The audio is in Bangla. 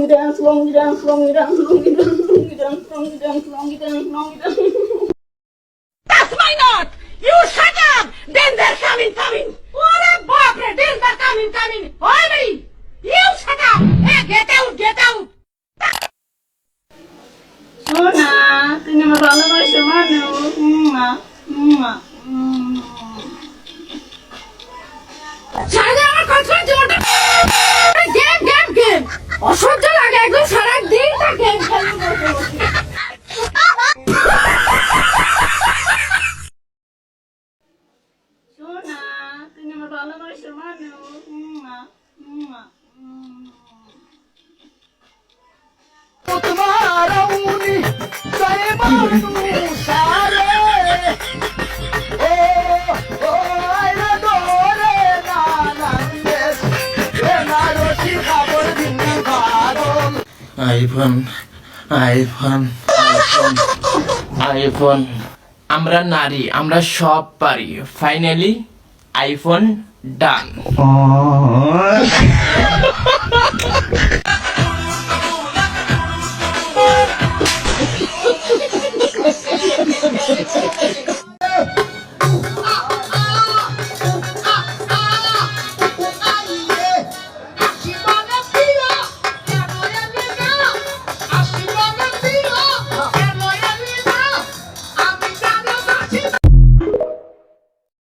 dance, long dance, long dance, long dance, long dance, long dance, long dance, long dance. That's my knot! You shut up! Danger coming, coming! Ore baapre, danger coming, coming! Oi bhai! You shut up! Hey, get out, get out! সোনা তুমি আমার ভালোবাসো মানুষ সারাদিন আমার কথা জোরটা গেম গেম গেম অসহ্য লাগে একদম সারাদিন তা গেম খেলে বসে বসে। সোনা তুমি আমার ভালোবাসো মানুষ আইফোন আইফোন আইফোন আইফোন আমরা নারী আমরা সব পারি ফাইনালি আইফোন ডান